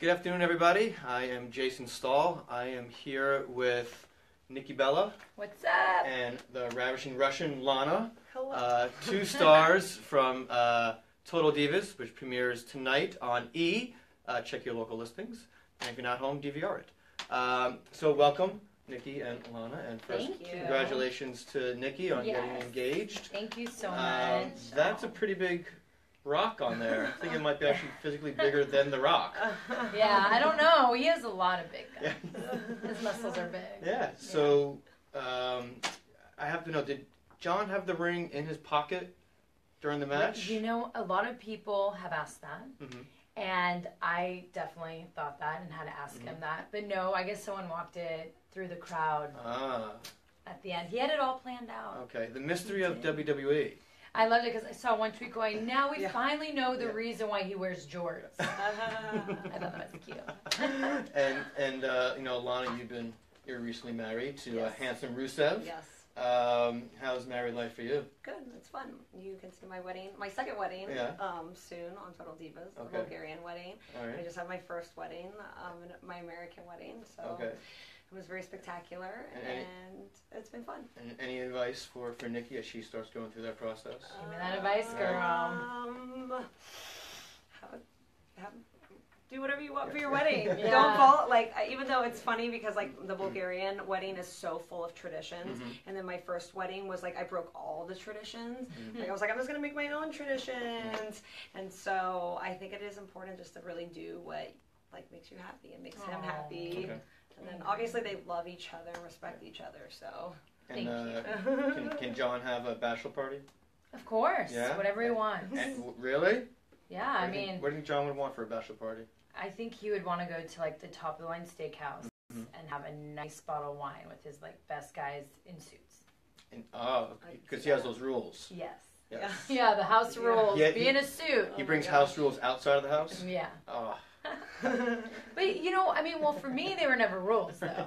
Good afternoon, everybody. I am Jason Stahl. I am here with Nikki Bella. What's up? And the ravishing Russian Lana. Hello. 2 stars from Total Divas, which premieres tonight on E! Check your local listings. And if you're not home, DVR it. So welcome, Nikki and Lana. And first, Thank you. Congratulations to Nikki on getting engaged. Thank you so much. That's a pretty big rock on there. I think it might be actually physically bigger than the rock. Yeah, I don't know. He has a lot of big guns. Yeah. His muscles are big. Yeah, so I have to know, did John have the ring in his pocket during the match? You know, a lot of people have asked that. Mm-hmm. And I definitely thought that and had to ask him that. But no, I guess someone walked it through the crowd at the end. He had it all planned out. Okay, the mystery of WWE. I loved it because I saw one tweet going, now we finally know the reason why he wears jorts. I thought that was cute. and you know, Lana, you're recently married to handsome Rusev. Yes. How's married life for you? Good. It's fun. You can see my wedding, my second wedding, soon on Total Divas, the Bulgarian wedding. All right. I just had my first wedding, my American wedding, so it was very spectacular, and it's been fun. And any advice for Nikki as she starts going through that process? Give me that advice, girl. Do whatever you want for your wedding. Don't fall, even though it's funny because the Bulgarian wedding is so full of traditions, and then my first wedding was I broke all the traditions. I was I'm just gonna make my own traditions, and so I think it is important just to really do what makes you happy and makes him happy. Okay. And then obviously they love each other and respect each other. So and can John have a bachelor party? Of course. Yeah? Whatever he wants. Really? Yeah, I mean, what do you think John would want for a bachelor party? I think he would want to go to the top of the line steakhouse and have a nice bottle of wine with his best guys in suits. Because he has those rules. Yes. Yes. Yeah, the house rules. Yeah, be in a suit. He brings house rules outside of the house? Yeah. Oh. But for me they were never rules though.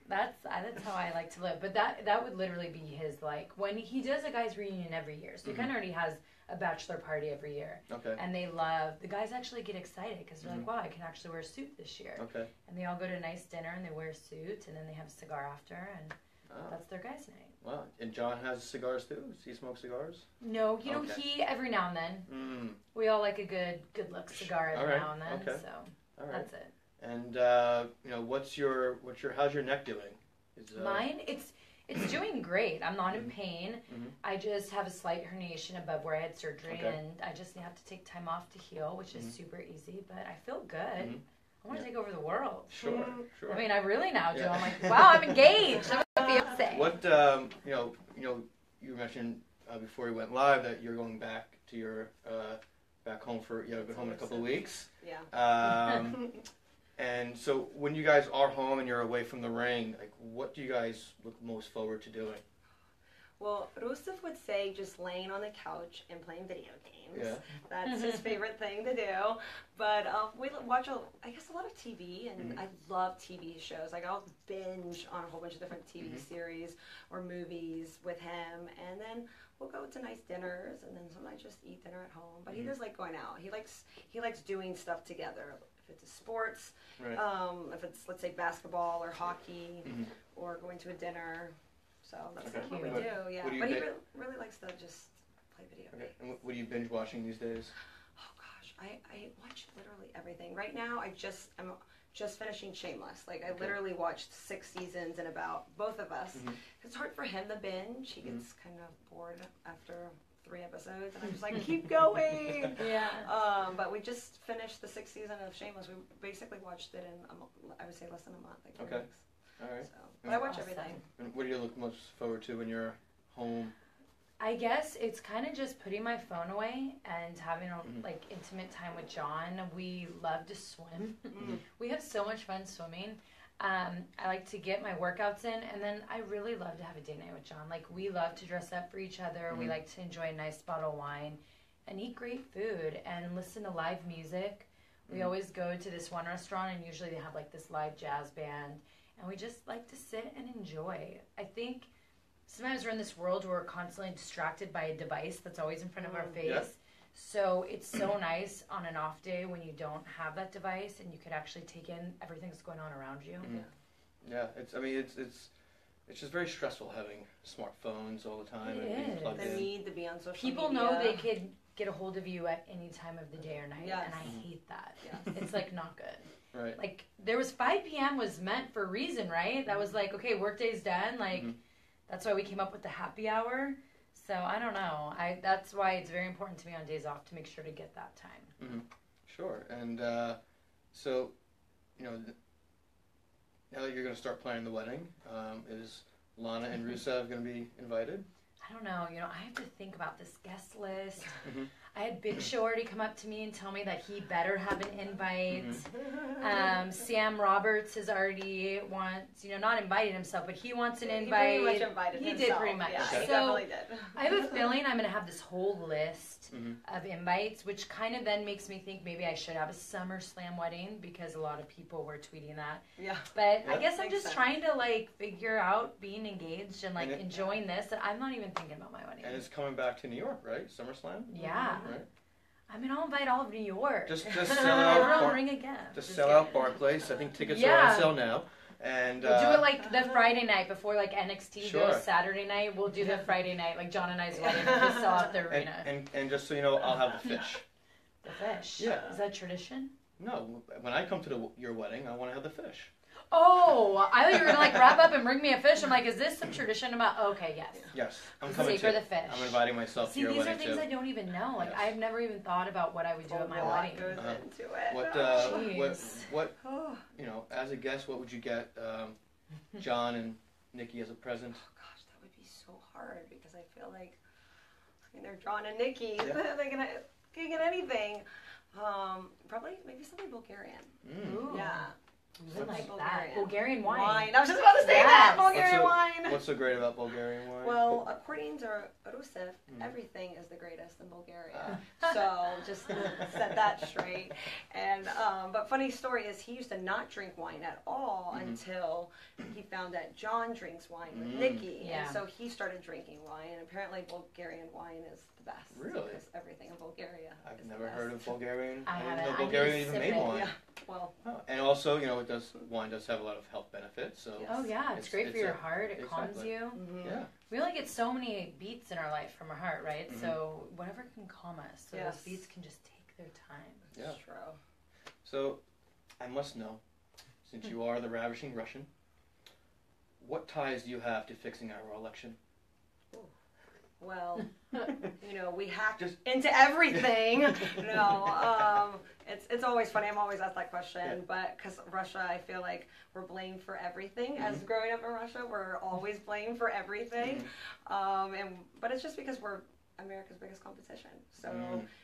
That's how I like to live. But that would literally be his when he does a guys reunion every year. So he kind of already has a bachelor party every year. Okay. And the guys actually get excited because they're wow, I can actually wear a suit this year. Okay. And they all go to a nice dinner and they wear a suit and then they have a cigar after and that's their guys' night. Wow. And John has cigars too? Does he smoke cigars? No, he every now and then. We all like a good look cigar every now and then. So that's it. And how's your neck doing? Mine, it's doing great. I'm not in pain. I just have a slight herniation above where I had surgery, and I just have to take time off to heal, which is super easy. But I feel good. I want to take over the world. Sure. I mean, I really now do. I'm like, wow, I'm engaged. I'm a fiance. What you mentioned before you went live that you're going back to your back home for been home in a couple of weeks. Yeah. And so when you guys are home and you're away from the ring, what do you guys look most forward to doing? Well, Rusev would say just laying on the couch and playing video games. Yeah. That's his favorite thing to do. But we watch, a lot of TV, and I love TV shows. I'll binge on a whole bunch of different TV series or movies with him, and then we'll go to nice dinners, and then sometimes just eat dinner at home. But he does like going out. He likes doing stuff together. If it's sports, if it's, let's say, basketball or hockey, or going to a dinner. So that's what we do, yeah. But he really likes to just play video games. And what are you binge watching these days? Oh gosh, I watch literally everything. Right now, I'm just finishing Shameless. I literally watched 6 seasons in about both of us. It's hard for him to binge. He gets kind of bored after 3 episodes, and I'm just keep going. Yeah. But we just finished the 6th season of Shameless. We basically watched it in, I would say, less than a month, 3 weeks. All right. So, but I watch everything. And what do you look most forward to when you're home? I guess it's kind of just putting my phone away and having intimate time with John. We love to swim. We have so much fun swimming. I like to get my workouts in, and then I really love to have a date night with John. We love to dress up for each other. We like to enjoy a nice bottle of wine and eat great food and listen to live music. We always go to this one restaurant, and usually they have this live jazz band, and we just like to sit and enjoy. I think sometimes we're in this world where we're constantly distracted by a device that's always in front of our face. So it's so nice on an off day when you don't have that device and you could actually take in everything that's going on around you. Yeah, it's just very stressful having smartphones all the time and being plugged in. The need to be on social People media. know they could get a hold of you at any time of the day or night, and I hate that. Yes. It's like not good. Right. Like there was 5 p.m. was meant for a reason, right? That was like, okay, workday's done. Like that's why we came up with the happy hour. So I don't know. That's why it's very important to me on days off to make sure to get that time. Sure. And so, you know, now that you're going to start planning the wedding, is Lana and Rusev going to be invited? I don't know. You know, I have to think about this guest list. I had Big Show already come up to me and tell me that he better have an invite. Sam Roberts has already wants, you know, not invited himself, but he wants an invite. He pretty much invited himself. He did pretty much. Yeah, so he definitely did. I have a feeling I'm going to have this whole list of invites, which kind of then makes me think maybe I should have a SummerSlam wedding because a lot of people were tweeting that. Yeah. But I guess I'm just trying to like figure out being engaged and like enjoying this. I'm not even thinking about my wedding. And it's coming back to New York, right? SummerSlam? Yeah. Right. I mean, I'll invite all of New York. Just sell out. Ring again. Just sell out Barclays. I think tickets are on sale now. And we'll do it like the Friday night before like NXT Sure. goes Saturday night. We'll do the Friday night, like John and I's wedding. Just sell out the arena. And just so you know, I'll have the fish. The fish? Yeah. Is that tradition? No, when I come to your wedding, I want to have the fish. Oh, I thought you were going to like wrap up and bring me a fish. I'm like, is this some tradition about, okay, yes. Yes, I'm The coming sake or too. the fish. I'm inviting myself to your these wedding are things too. I don't even know. Like, Yes. I've never even thought about what I would do at my A lot wedding. goes into it. What you know, as a guest, what would you get John and Nikki as a present? Oh gosh, that would be so hard because I feel like, I mean, they're John and Nikki. Yeah. They're gonna get anything. Probably maybe something Bulgarian. Ooh. Yeah. Something like Bulgarian. that. Bulgarian wine. I was just about to say that. Yes. Bulgarian wine. What's so great about Bulgarian wine? Well, according to Rusev, everything is the greatest in Bulgaria. So just set that straight. And but funny story is he used to not drink wine at all until he found that John drinks wine with Nikki, Yeah. and so he started drinking wine. And apparently, Bulgarian wine is the best. Really? Because everything in Bulgaria. I've is never the heard best. of Bulgarian. I didn't haven't. know I Bulgaria need to even sip made it. wine. Yeah. Well. Oh, and also, you know, wine does have a lot of health benefits. So Yes. Oh, yeah. It's great for your heart. It calms exactly. you. Yeah. We only get so many beats in our life from our heart, right? So whatever can calm us. So those beats can just take their time. Yeah. That's true. So, I must know, since you are the ravishing Russian, what ties do you have to fixing our election? Well, you know, we hacked into everything. It's always funny. I'm always asked that question, but because Russia, I feel like we're blamed for everything. As growing up in Russia, we're always blamed for everything. But it's just because we're America's biggest competition. So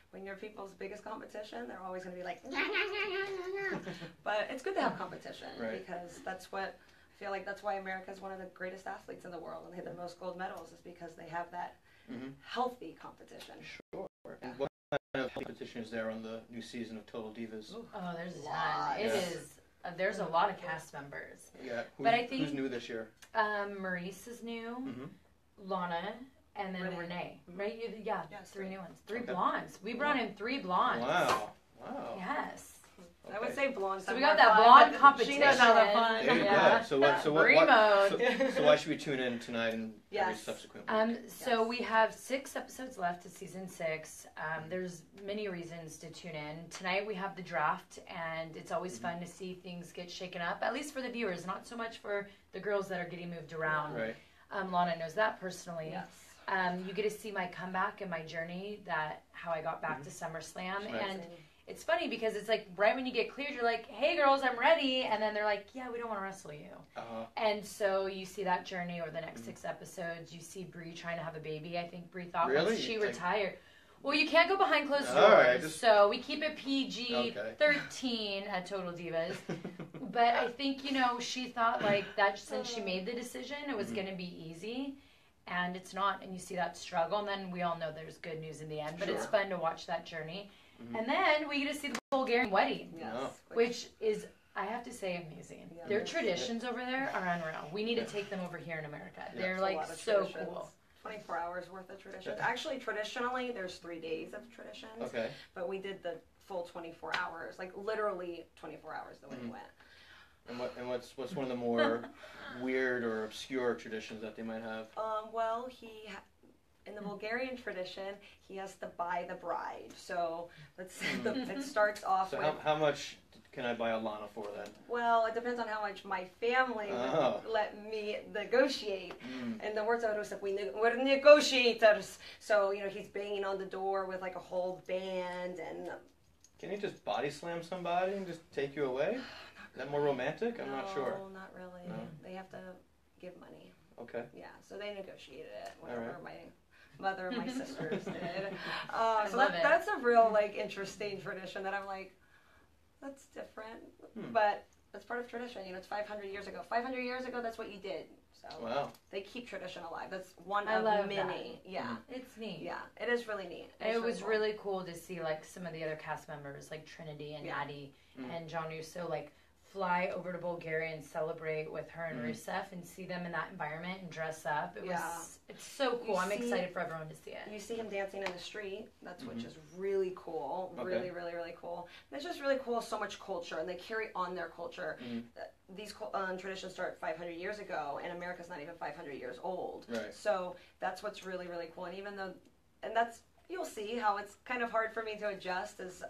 when you're people's biggest competition, they're always going to be like, nah, nah, nah, nah, nah. But it's good to have competition because that's what. I feel like that's why America is one of the greatest athletes in the world and they have the most gold medals is because they have that healthy competition. Sure. And what kind of competition is there on the new season of Total Divas? Oh, there's a ton. It is. There's a lot of cast members. Yeah. But I think who's new this year? Maurice is new. Lana. And then Renee. Right? Yeah, Yes, 3 new ones. 3 blondes. We brought in 3 blondes. Wow. Yes. I would say blonde. So we got that blonde competition. She knows how to fun. There you go. So why should we tune in tonight and every subsequent week? So we have 6 episodes left of season 6. There's many reasons to tune in. Tonight we have the draft, and it's always fun to see things get shaken up, at least for the viewers, not so much for the girls that are getting moved around. Right. Lana knows that personally. Yes. You get to see my comeback and my journey, how I got back to SummerSlam. Right. And it's funny because it's like right when you get cleared, you're like, hey girls, I'm ready. And then they're like, yeah, we don't want to wrestle you. And so you see that journey over the next 6 episodes. You see Brie trying to have a baby. I think Brie thought once she retired. Well, you can't go behind closed doors. So we keep it PG-13 at Total Divas. But I think, you know, she thought like that since she made the decision, it was going to be easy. And it's not. And you see that struggle. And then we all know there's good news in the end. But it's fun to watch that journey. And then we get to see the Bulgarian wedding, which is, I have to say, amazing. Their traditions over there are unreal. We need to take them over here in America. They're like so cool. 24 hours worth of traditions. Actually, traditionally, there's 3 days of traditions. Okay. But we did the full 24 hours, like literally 24 hours the way we went. And what's one of the more weird or obscure traditions that they might have? Well, in the Bulgarian tradition, he has to buy the bride. So let's say it starts off with... how much can I buy a Lana for then? Well, it depends on how much my family would let me negotiate. And the words are like, we're negotiators. So, he's banging on the door with like a whole band and... Can he just body slam somebody and just take you away? Is that more romantic? I'm not sure. No, not really. No? They have to give money. Okay. Yeah, so they negotiated it, whatever right. my mother and my sisters did. So love that's a real, interesting tradition that I'm like, that's different. But that's part of tradition. It's 500 years ago. 500 years ago, that's what you did. So wow. They keep tradition alive. That's one I of love many. That. Yeah. It's neat. Yeah, it is really neat. It was really cool to see, some of the other cast members, like Trinity and Natty and John Russo, fly over to Bulgaria and celebrate with her and Rusev and see them in that environment and dress up. It's so cool. I'm excited for everyone to see it. You see him dancing in the street, which is really cool. Okay. Really, really, really cool. And it's just really cool, so much culture, and they carry on their culture. These traditions start 500 years ago, and America's not even 500 years old. Right. So that's what's really, really cool. And you'll see how it's kind of hard for me to adjust is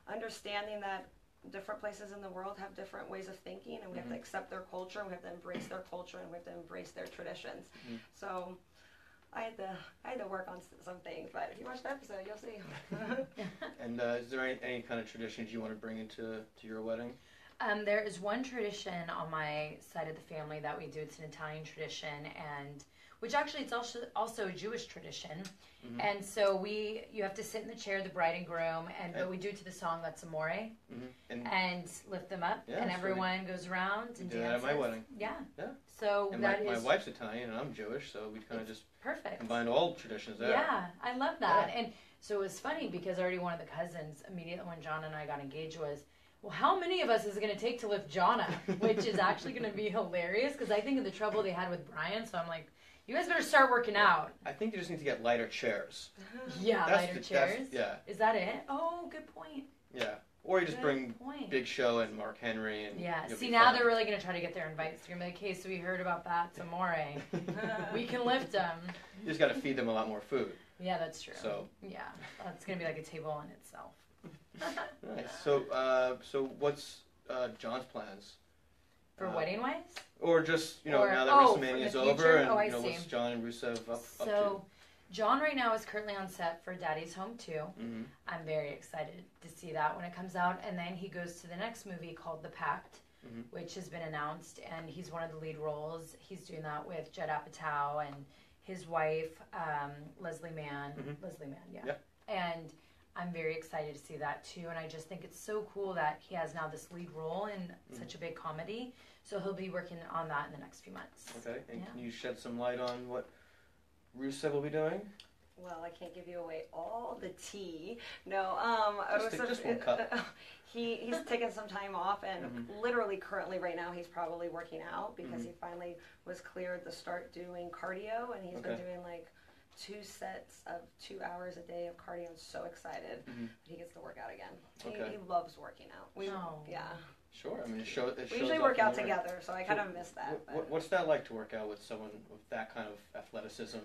understanding that different places in the world have different ways of thinking, and we have to accept their culture, and we have to embrace their culture, and we have to embrace their traditions. So I had to work on some things, but if you watch the episode, you'll see. And is there any kind of traditions you want to bring into your wedding? There is one tradition on my side of the family that we do. It's an Italian tradition, and which actually it's also a Jewish tradition. And so you have to sit in the chair, the bride and groom, but we do it to the song Let's Amore, and lift them up, and everyone goes around and dances. Do that at my wedding. Yeah. Yeah. So and my wife's Italian and I'm Jewish, so we kind of just combined all traditions there. Yeah, I love that. Yeah. And so it was funny because already one of the cousins, immediately when John and I got engaged, was, well, how many of us is it going to take to lift John up? Which is actually going to be hilarious because I think of the trouble they had with Brian, so I'm like, you guys better start working out. I think you just need to get lighter chairs. Yeah, lighter chairs. Yeah. Is that it? Oh, good point. Yeah. Or you just bring Big Show and Mark Henry. And see, now they're really going to try to get their invites. They're going to be like, hey, so we heard about that tomorrow. We can lift them. You just got to feed them a lot more food. Yeah, that's true. So yeah, that's going to be like a table in itself. Nice. So what's John's plans? For wedding-wise? Or just, now that WrestleMania is over, and what's John and Rusev up to? So, John right now is currently on set for Daddy's Home 2. I'm very excited to see that when it comes out. And then he goes to the next movie called The Pact, which has been announced, and he's one of the lead roles. He's doing that with Judd Apatow and his wife, Leslie Mann. Leslie Mann, yeah. Yep. And I'm very excited to see that too, and I just think it's so cool that he has now this lead role in such a big comedy. So he'll be working on that in the next few months. Okay, and can you shed some light on what Rusev will be doing? Well, I can't give you away all the tea. No, just one cup. He's taking some time off, and literally currently right now he's probably working out because he finally was cleared to start doing cardio, and he's been doing 2 sets of 2 hours a day of cardio. I'm so excited he gets to work out again. He loves working out. Yeah. Sure. I mean, it we usually work out together, so I kind of miss that. What's that like to work out with someone with that kind of athleticism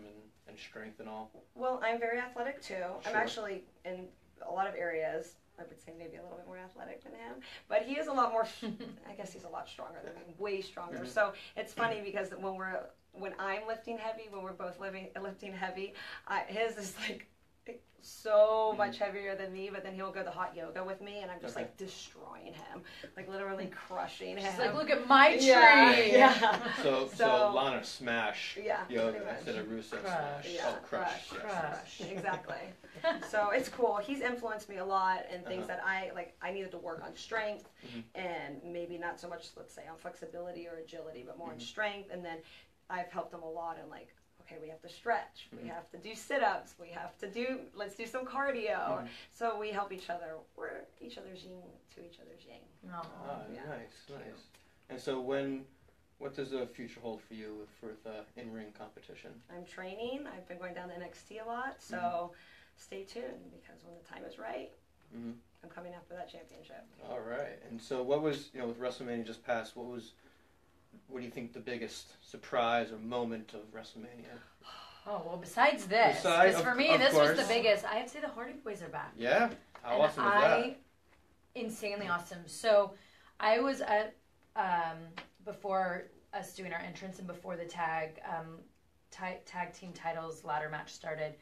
and strength and all? Well, I'm very athletic too. Sure. I'm actually in a lot of areas. I would say maybe a little bit more athletic than him, but he is a lot more. I guess he's a lot stronger than me, way stronger. So it's funny because when I'm lifting heavy, when we're both lifting heavy, his is so much heavier than me, but then he'll go to hot yoga with me, and I'm just destroying him, literally crushing him. She's like, look at my tree. Yeah. So Lana smash yoga instead of Rusev smash. Yeah. Crush. Exactly. So it's cool. He's influenced me a lot in things that I needed to work on strength, and maybe not so much, let's say, on flexibility or agility, but more on strength. And then I've helped him a lot in okay, we have to stretch, we have to do sit-ups, let's do some cardio. So we help each other. We're each other's yin to each other's yang. Nice. And so when What does the future hold for you with in-ring competition? I'm training. I've been going down to NXT a lot, so stay tuned because when the time is right, I'm coming after that championship. All right. And so what was, with WrestleMania just passed, what do you think the biggest surprise or moment of WrestleMania? Oh, well, besides this, because for me, this was the biggest. I have to say the Hardy Boys are back. Yeah? How awesome is that? Insanely awesome. So I was at, before us doing our entrance and before the tag team titles ladder match started,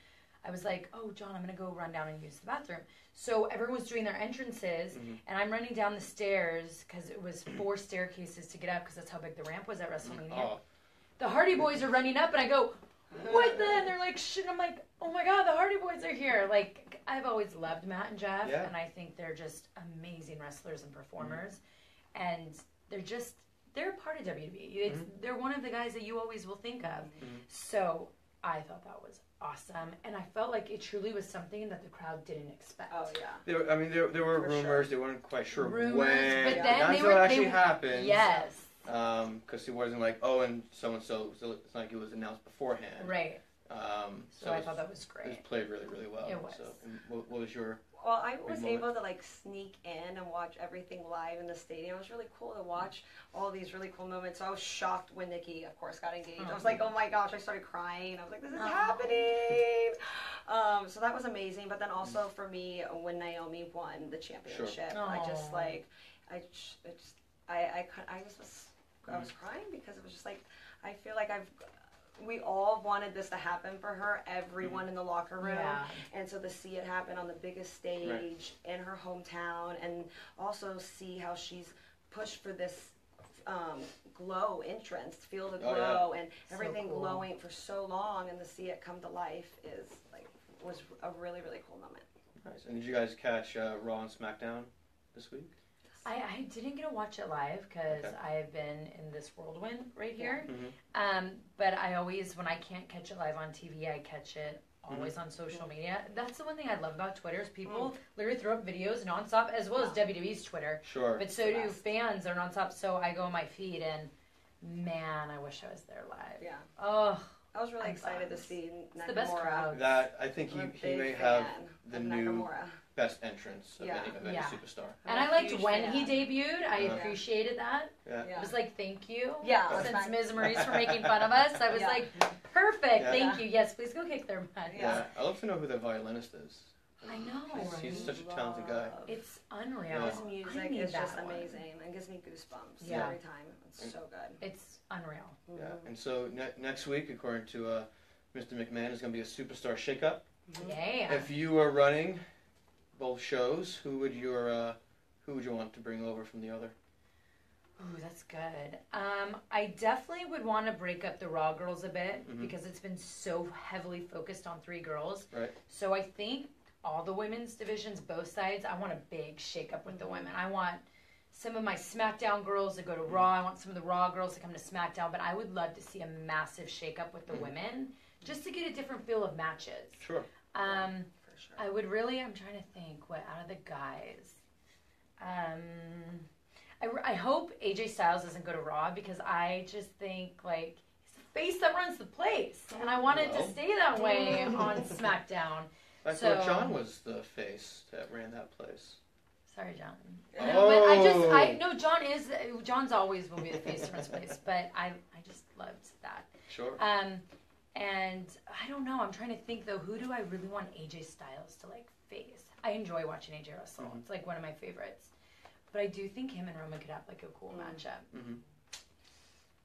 I was like, oh, John, I'm going to go run down and use the bathroom. So everyone was doing their entrances, and I'm running down the stairs because it was 4 staircases to get up because that's how big the ramp was at WrestleMania. Oh. The Hardy Boys are running up, and I go, what the? And they're like, shit. I'm like, oh my God, the Hardy Boys are here. Like, I've always loved Matt and Jeff, and I think they're just amazing wrestlers and performers. And they're a part of WWE. They're one of the guys that you always will think of. So I thought that was awesome, and I felt like it truly was something that the crowd didn't expect. Oh yeah. There were rumors. They weren't quite sure when. But then not until it actually happened. Yes. Because it wasn't like, oh, and so. So it's not like it was announced beforehand. Right. So I thought that was great. It was played really, really well. It was. So, and what was your? Well, I was able to sneak in and watch everything live in the stadium. It was really cool to watch all these really cool moments. So I was shocked when Nikki, of course, got engaged. I was like, oh my gosh, I started crying. I was like, this is happening. So that was amazing. But then also for me, when Naomi won the championship, I was crying because it was just like, I feel like we all wanted this to happen for her, everyone in the locker room. Yeah. And so to see it happen on the biggest stage in her hometown, and also see how she's pushed for this glow entrance, feel the glow, and everything glowing for so long, and to see it come to life was a really, really cool moment. Nice. And did you guys catch Raw and SmackDown this week? I didn't get to watch it live because I have been in this whirlwind right here. But I always, when I can't catch it live on TV, I catch it always on social media. That's the one thing I love about Twitter is people literally throw up videos nonstop, as well as WWE's Twitter. Sure. But so do fans are nonstop. So I go on my feed and, man, I wish I was there live. Yeah. Oh. I was really excited to see Nakamura. It's the best crowd. That, I think he may have the new best entrance of any superstar. And I liked when he debuted. I appreciated that. Yeah. It was like, thank you. Yeah. Since Ms. Maurice for making fun of us, I was like, perfect. Thank you. Yes, please go kick their butt. Yeah. I'd love to know who the violinist is. I know. He's such a talented guy. It's unreal. His music is just amazing. It gives me goosebumps every time. It's so good. It's unreal. Yeah. And so next week, according to Mr. McMahon, is going to be a superstar shakeup. Yeah. If you were running both shows, who would you want to bring over from the other? Ooh, that's good. I definitely would want to break up the Raw girls a bit because it's been so heavily focused on 3 girls. Right. So I think all the women's divisions, both sides, I want a big shake-up with the women. I want some of my SmackDown girls to go to Raw. I want some of the Raw girls to come to SmackDown. But I would love to see a massive shake-up with the women just to get a different feel of matches. Sure. For sure. I would really, I'm trying to think, what out of the guys. I hope AJ Styles doesn't go to Raw because I just think, he's the face that runs the place. And I want it to stay that way on SmackDown. I thought John was the face that ran that place. Sorry, John. No, but John's always will be the face that runs the place. But I just loved that. Sure. And I don't know. I'm trying to think, though, who do I really want AJ Styles to, face? I enjoy watching AJ wrestle. It's, one of my favorites. But I do think him and Roman could have, a cool matchup.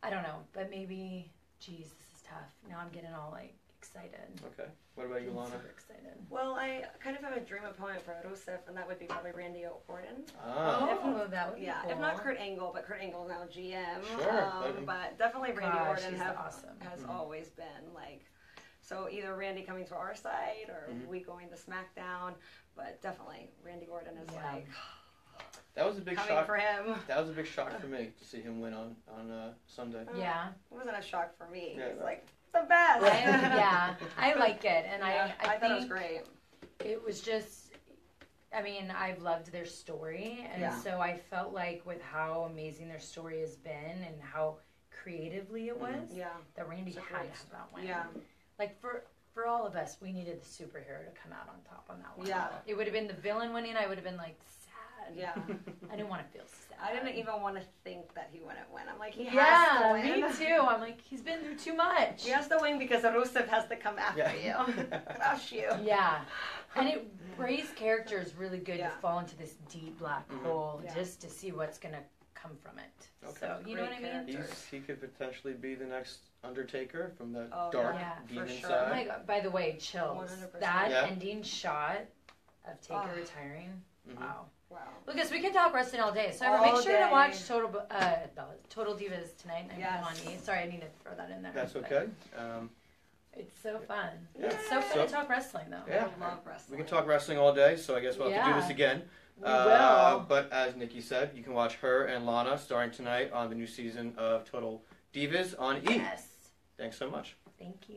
I don't know. But maybe, geez, this is tough. Now I'm getting all, excited. Okay. What about you, Lana? I'm super excited. Well, I kind of have a dream opponent for Rusev, and that would be probably Randy Orton. That would be cool. If not Kurt Angle, but Kurt Angle's now GM. Sure. But definitely Randy Orton has always been, so either Randy coming to our side or we going to SmackDown, but definitely Randy Orton is that was a big coming shock for him. That was a big shock for me to see him win on Sunday. Yeah. It wasn't a shock for me. Yeah, It's the best. I like it, and I thought it was great. It was just, I've loved their story, and so I felt like with how amazing their story has been and how creatively it was, that Randy had to have that win. Yeah. Like for all of us, we needed the superhero to come out on top on that one. Yeah. It would have been the villain winning. I would have been like sad. Yeah. I didn't want to feel sad. I didn't even want to think that he wouldn't win. I'm like, he has to win. Me too. I'm like, he's been through too much. He has to win because Rusev has to come after you, crush you. Yeah, and Ray's character is really good to fall into this deep black hole just to see what's gonna come from it. Okay. So you know what I mean? He could potentially be the next Undertaker from the dark demon sure. Oh side. my God! By the way, chills. 100%. That ending shot of Taker retiring. Wow. Wow. Lucas, we can talk wrestling all day. So make sure to watch Total Divas tonight. I'm on E. Sorry, I need to throw that in there. That's okay. It's so fun. Yeah. It's so fun to talk wrestling, though. Yeah. I love wrestling. We can talk wrestling all day, so I guess we'll have to do this again. We will. But as Nikki said, you can watch her and Lana starring tonight on the new season of Total Divas on E. Yes. Thanks so much. Thank you.